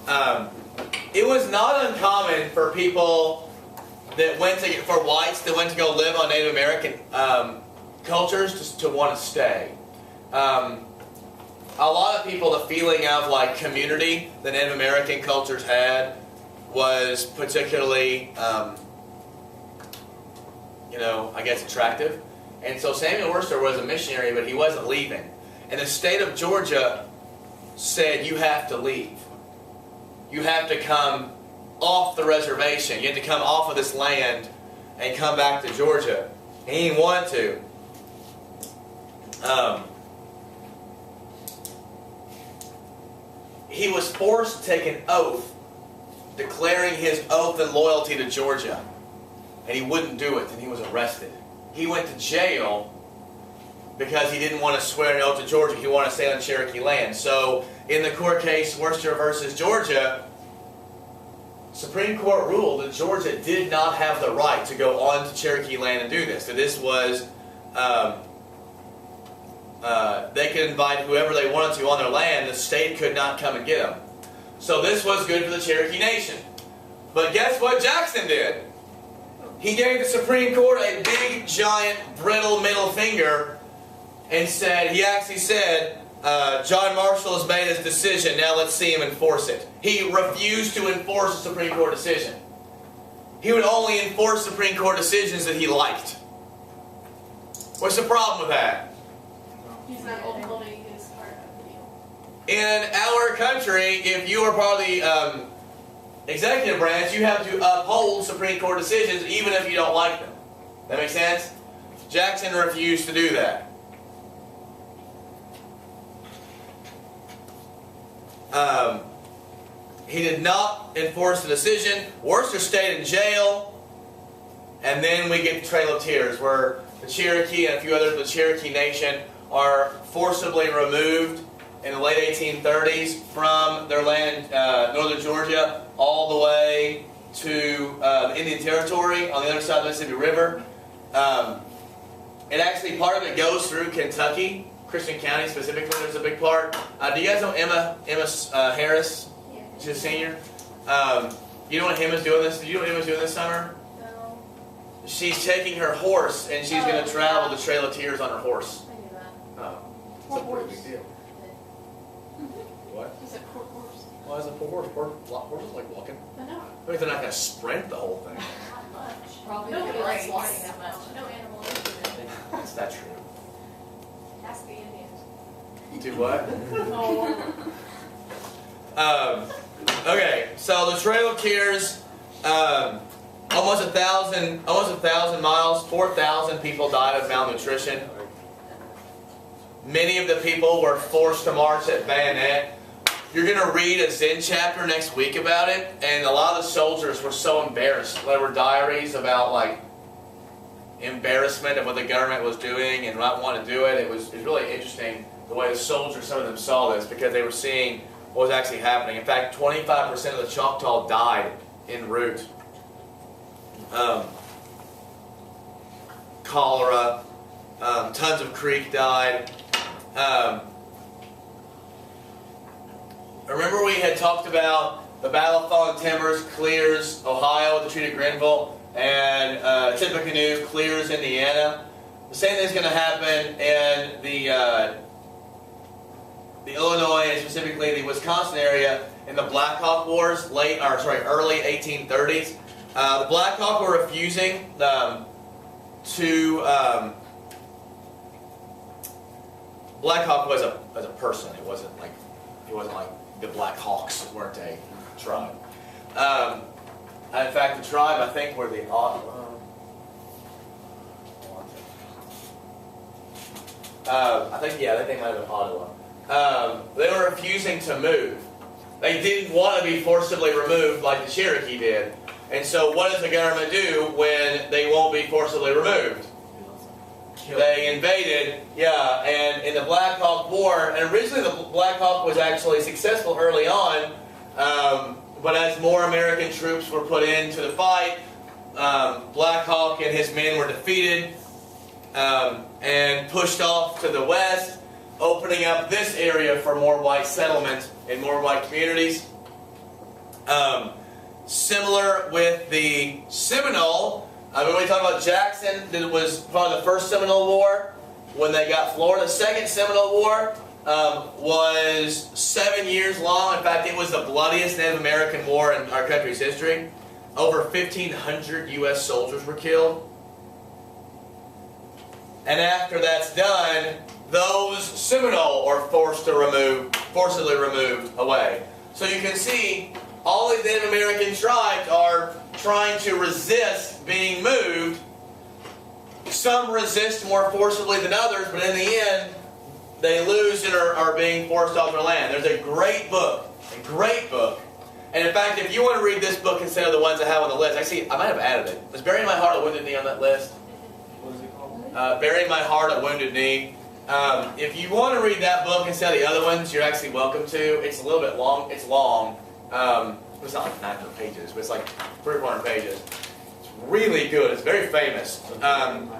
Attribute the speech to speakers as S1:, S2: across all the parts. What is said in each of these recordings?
S1: It was not uncommon for people that for whites that went to go live on Native American cultures just to want to stay. A lot of people, the feeling of like community that Native American cultures had was particularly, I guess attractive. And so Samuel Worcester was a missionary, but he wasn't leaving. And the state of Georgia said, you have to leave. You have to come off the reservation. You have to come off of this land and come back to Georgia. He didn't want to. He was forced to take an oath, declaring his oath and loyalty to Georgia. And he wouldn't do it, and he was arrested. He went to jail because he didn't want to swear an oath to Georgia. He wanted to stay on Cherokee land. So, in the court case, Worcester versus Georgia, Supreme Court ruled that Georgia did not have the right to go on to Cherokee land and do this. So this was, they could invite whoever they wanted to on their land. The state could not come and get them. So this was good for the Cherokee Nation. But guess what Jackson did? He gave the Supreme Court a big, giant, brittle middle finger and he actually said, John Marshall has made his decision, now let's see him enforce it. He refused to enforce a Supreme Court decision. He would only enforce Supreme Court decisions that he liked. What's the problem with that?
S2: He's not ultimately his part of the deal.
S1: In our country, if you are part of the executive branch, you have to uphold Supreme Court decisions even if you don't like them. That make sense? Jackson refused to do that. He did not enforce the decision. Worcester stayed in jail. And then we get the Trail of Tears, where the Cherokee and a few others of the Cherokee Nation are forcibly removed in the late 1830s from their land, northern Georgia, all the way to the Indian Territory on the other side of the Mississippi River. It actually, part of it goes through Kentucky. Christian County specifically, there's a big part. Do you guys know Emma Harris?
S2: Yeah.
S1: She's a senior. You know what Emma's doing this? Do you know what Emma's doing this summer?
S2: No.
S1: She's taking her horse and she's going to travel the Trail of Tears on her horse.
S2: I knew that.
S1: Oh,
S2: Poor
S1: it's a pretty
S2: horse.
S1: big deal. What?
S2: He's a poor horse.
S1: Why is a poor horse? Horses like walking.
S2: I know.
S1: I think they're not going to sprint the whole thing.
S2: Not much.
S3: Probably
S2: No
S3: because
S2: race.
S3: it's walking that much.
S2: No animal incident.
S1: Is that true?
S2: Ask the Indians.
S1: Do what?
S2: Oh.
S1: Okay, so the Trail of Tears, almost 1,000 miles, 4,000 people died of malnutrition. Many of the people were forced to march at bayonet. You're going to read a Zen chapter next week about it, and a lot of the soldiers were so embarrassed. There were diaries about like embarrassment of what the government was doing and not wanting to do it. It was really interesting the way the soldiers, some of them saw this, because they were seeing what was actually happening. In fact, 25% of the Choctaw died en route. Cholera, tons of Creek died. Remember we had talked about the Battle of Fallen Timbers clears Ohio with the Treaty of Grenville, and Tippecanoe clears Indiana. The same thing's going to happen in the Illinois and specifically the Wisconsin area in the Black Hawk Wars, early 1830s. The Black Hawk were refusing to. Black Hawk was a person. It wasn't like the Black Hawks weren't a tribe. In fact, the tribe I think were the Ottawa. I think they might have been Ottawa. They were refusing to move. They didn't want to be forcibly removed like the Cherokee did. And so what does the government do when they won't be forcibly removed? They invaded, and in the Black Hawk War, and originally the Black Hawk was actually successful early on, but as more American troops were put into the fight, Black Hawk and his men were defeated and pushed off to the west, opening up this area for more white settlement and more white communities. Similar with the Seminole. When we talk about Jackson, that was part of the first Seminole War when they got Florida. The second Seminole War was 7 years long. In fact, it was the bloodiest Native American war in our country's history. Over 1,500 U.S. soldiers were killed. And after that's done, those Seminole are forcibly removed away. So you can see all these Native American tribes are trying to resist being moved. Some resist more forcibly than others, but in the end, they lose and are being forced off their land. There's a great book. And in fact, if you want to read this book instead of the ones I have on the list, actually, I might have added it. Was Burying My Heart at Wounded Knee on that list?
S3: What is it called?
S1: Burying My Heart at Wounded Knee. If you want to read that book instead of the other ones, you're actually welcome to. It's a little bit long. It's long. It's not like 900 pages, but it's like 300 or 400 pages. It's really good. It's very famous.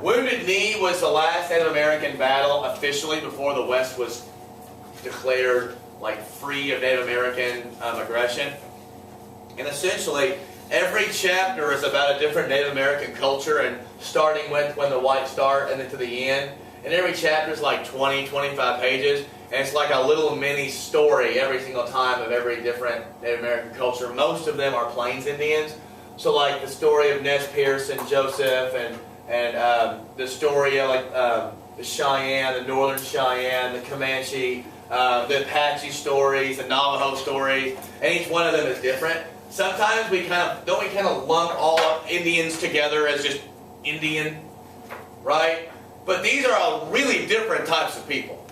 S1: Wounded Knee was the last Native American battle officially before the West was declared like free of Native American aggression. And essentially, every chapter is about a different Native American culture, and starting with when the whites start and then to the end. And every chapter is like 20, 25 pages. And it's like a little mini story every single time of every different Native American culture. Most of them are Plains Indians. So like the story of Nez Perce and Joseph, and the story of like the Cheyenne, the Northern Cheyenne, the Comanche, the Apache stories, the Navajo stories. And each one of them is different. Sometimes we kind of lump all Indians together as just Indian, right? But these are all really different types of people,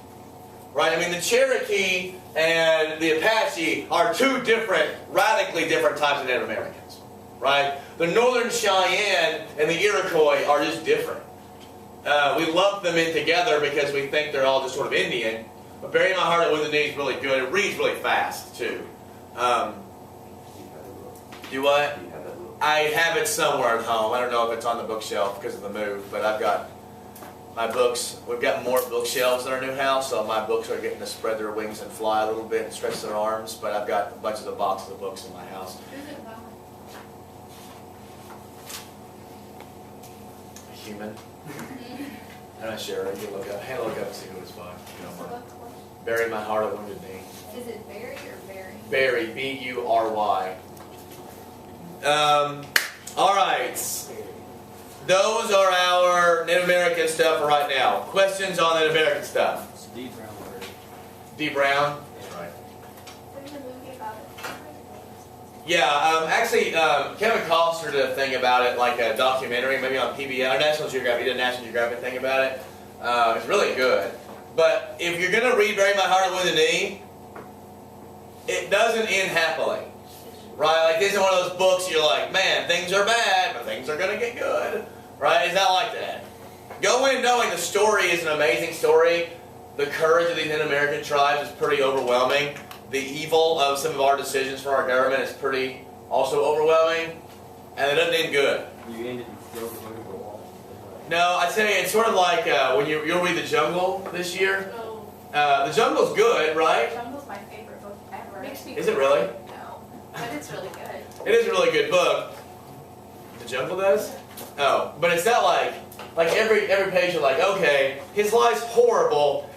S1: right? I mean, the Cherokee and the Apache are two different, radically different types of Native Americans, right? The Northern Cheyenne and the Iroquois are just different. We lump them in together because we think they're all just sort of Indian. But Burying My Heart at Wounded Knee is really good. It reads really fast, too. Do what? I have it somewhere at home. I don't know if it's on the bookshelf because of the move, but I've got my books. We've got more bookshelves in our new house, so my books are getting to spread their wings and fly a little bit and stretch their arms, but I've got a bunch of the boxes of books in my house.
S2: Who's it about?
S1: A human. I'm not sure. You look up. Hey, look up and see who it's by. You know,
S2: What's the question?
S1: Bury My Heart at Wounded Knee.
S2: Is it Barry or Barry?
S1: Barry, B-U-R-Y. All right. Those are our Native American stuff for right now. Questions on Native American stuff?
S3: It's D. Brown already.
S1: D. Brown? That's right.
S2: There's a movie about it.
S1: Yeah, actually, Kevin Costner did a thing about it, like a documentary, maybe on PBS, or National Geographic. He did a National Geographic thing about it. It's really good. But if you're going to read Bury My Heart at Wounded Knee, it doesn't end happily. Right? Like, this is one of those books you're like, man, things are bad, but things are going to get good. Right? It's not like that. Go in knowing the story is an amazing story. The courage of these Native American tribes is pretty overwhelming. The evil of some of our decisions for our government is pretty also overwhelming. And it doesn't end good.
S3: You ended and throw the book over the wall.
S1: No, I'd say it's sort of like when you'll read The Jungle this year.
S2: Oh,
S1: The Jungle's good, right?
S2: Jungle's my favorite book ever. Makes me
S1: Is it really?
S2: No, but it's really good.
S1: It is a really good book. The Jungle does? Oh, but it's not like every page you're like, okay, his life's horrible,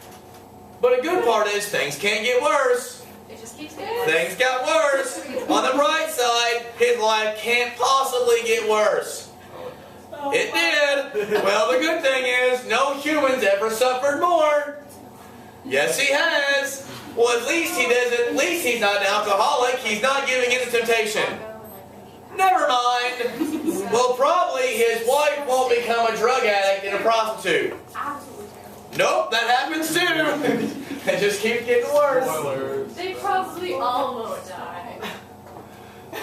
S1: but a good part is things can't get worse.
S2: It just keeps getting worse.
S1: Things got worse. On the bright side, his life can't possibly get worse. It did. Well, the good thing is, no human's ever suffered more. Yes, he has. Well, at least he doesn't. At least he's not an alcoholic. He's not giving in to temptation. Never mind. Well, probably his wife won't become a drug addict and a prostitute.
S2: Absolutely terrible.
S1: Nope, that happens too. It just keeps getting worse.
S3: Spoilers.
S2: They probably almost died.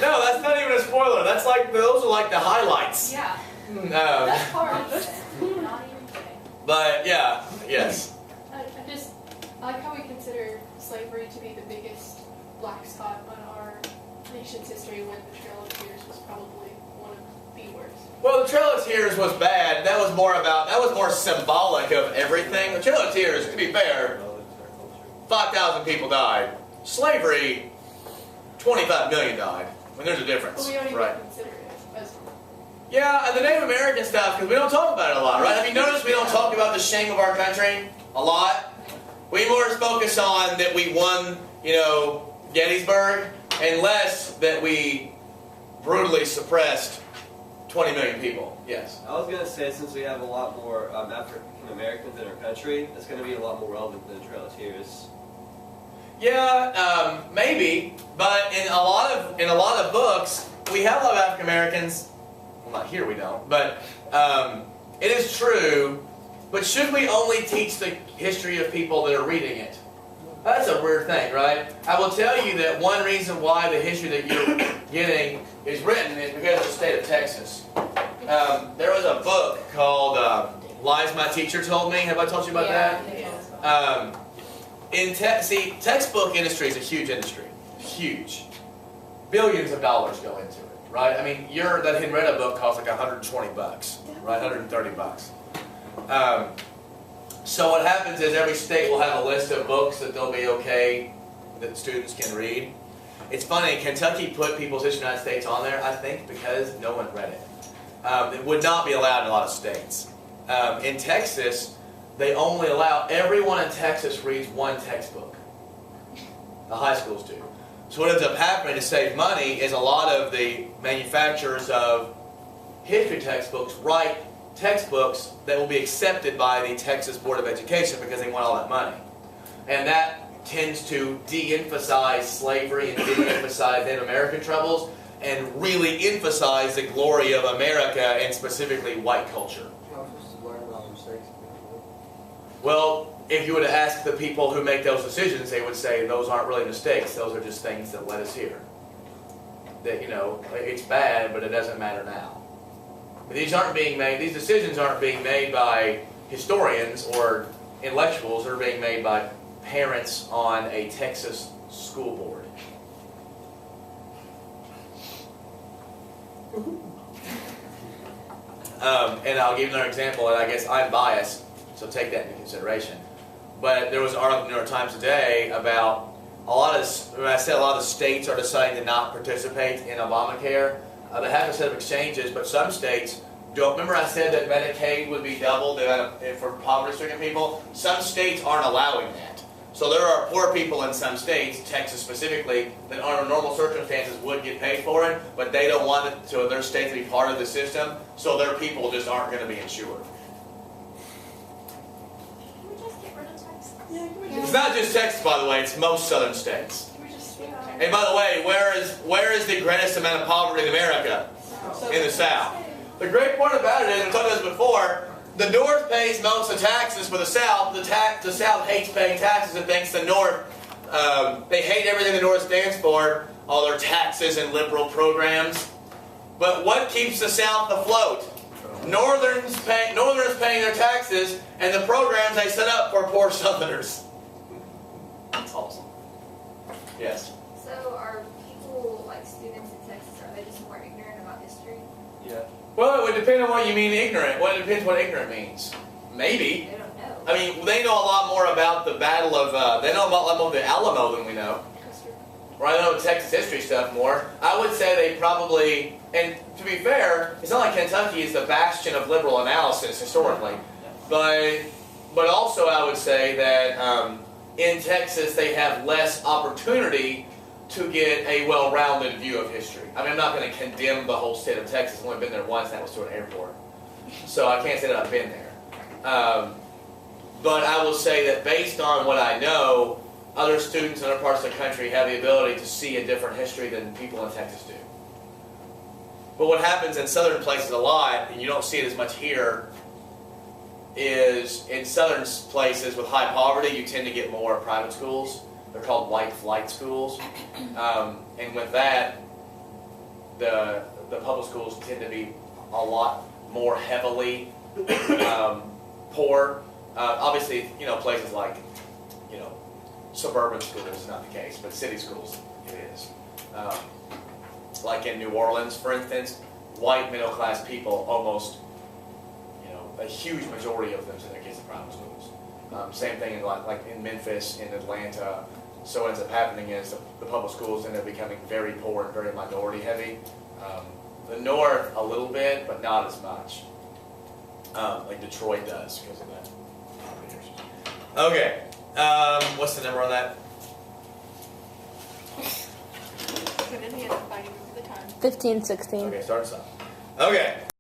S1: No, that's not even a spoiler. That's like those are like the highlights.
S2: Yeah,
S1: No.
S2: that's part of it. Not even kidding.
S1: But yeah, yes.
S4: I like how we consider slavery to be the biggest black spot on our nation's history when the Trail of Tears was probably one of the worst.
S1: Well, the Trail of Tears was bad. That was more symbolic of everything. The Trail of Tears, to be fair, 5,000 people died. Slavery, 25 million died. mean, there's a
S4: But
S1: difference,
S4: we don't even
S1: right?
S4: consider it as
S1: Yeah, and the Native American stuff, because we don't talk about it a lot, right? I mean, notice we don't talk about the shame of our country a lot. We more focus on that we won, Gettysburg, and less that we brutally suppressed 20 million people. Yes.
S3: I was going to say, since we have a lot more African Americans in our country, it's going to be a lot more relevant than Trail of Tears.
S1: Yeah, maybe, but in a lot of books, we have a lot of African Americans. Well, not here, we don't, but it is true. But should we only teach the history of people that are reading it? That's a weird thing, right? I will tell you that one reason why the history that you're getting is written is because of the state of Texas. There was a book called Lies My Teacher Told Me. Have I told you about that? See, textbook industry is a huge industry. Huge. Billions of dollars go into it, right? I mean, that Henrietta book costs like $120, right? $130. So what happens is every state will have a list of books that they'll be okay that students can read. It's funny, Kentucky put People's History of the United States on there, I think, because no one read it. It would not be allowed in a lot of states. In Texas, they only allow, everyone in Texas reads one textbook. The high schools do. So what ends up happening to save money is a lot of the manufacturers of history textbooks write textbooks that will be accepted by the Texas Board of Education because they want all that money. And that tends to de-emphasize slavery and de-emphasize Native American troubles and really emphasize the glory of America and specifically white culture.
S5: How are we supposed to learn about mistakes?
S1: Well, if you were to ask the people who make those decisions, they would say those aren't really mistakes, those are just things that led us here. That, it's bad, but it doesn't matter now. These decisions aren't being made by historians or intellectuals, they're being made by parents on a Texas school board. And I'll give you another example, and I guess I'm biased, so take that into consideration. But there was an article in the New York Times today about a lot of the states are deciding to not participate in Obamacare. They have a set of exchanges, but some states don't. Remember I said that Medicaid would be doubled for poverty-stricken people? Some states aren't allowing that. So there are poor people in some states, Texas specifically, that under normal circumstances would get paid for it, but they don't want their state to be part of the system, so their people just aren't going to be insured.
S2: Can we just get rid of Texas?
S4: Yeah, can we
S1: It's
S4: just,
S1: not just Texas, by the way, it's most southern states.
S4: can we just
S1: And by the way, where is the greatest amount of poverty in America? In the South. The great part about it is, I told you this before, the North pays most of the taxes for the South. The South hates paying taxes and thinks the North, they hate everything the North stands for, all their taxes and liberal programs. But what keeps the South afloat? Northerners paying their taxes and the programs they set up for poor Southerners. That's awesome. Yes.
S6: So are people, like students in Texas, are they just more ignorant about history?
S3: Yeah.
S1: Well, it would depend on what you mean ignorant. Well, it depends what ignorant means. Maybe.
S6: They don't know.
S1: I mean, they know a lot more about the Battle of, they know a lot more of the Alamo than we know. Right, I know Texas history stuff more. I would say they probably, and to be fair, it's not like Kentucky is the bastion of liberal analysis historically. But also I would say that in Texas they have less opportunity to get a well-rounded view of history. I mean, I'm not going to condemn the whole state of Texas. I've only been there once, and that was to an airport. So I can't say that I've been there. But I will say that based on what I know, other students in other parts of the country have the ability to see a different history than people in Texas do. But what happens in southern places a lot, and you don't see it as much here, is in southern places with high poverty, you tend to get more private schools. They're called white flight schools. And with that, the public schools tend to be a lot more heavily poor. Obviously, places like, suburban schools is not the case, but city schools, it is. Like in New Orleans, for instance, white middle-class people, almost, a huge majority of them send their kids to private schools. Same thing in like in Memphis, in Atlanta, So what ends up happening is the public schools end up becoming very poor and very minority heavy. The north a little bit, but not as much. Like Detroit does because of that. Okay, what's the number on that?
S4: Put it in hand, fighting over the time.
S7: 15, 16.
S1: Okay, start us off. Okay.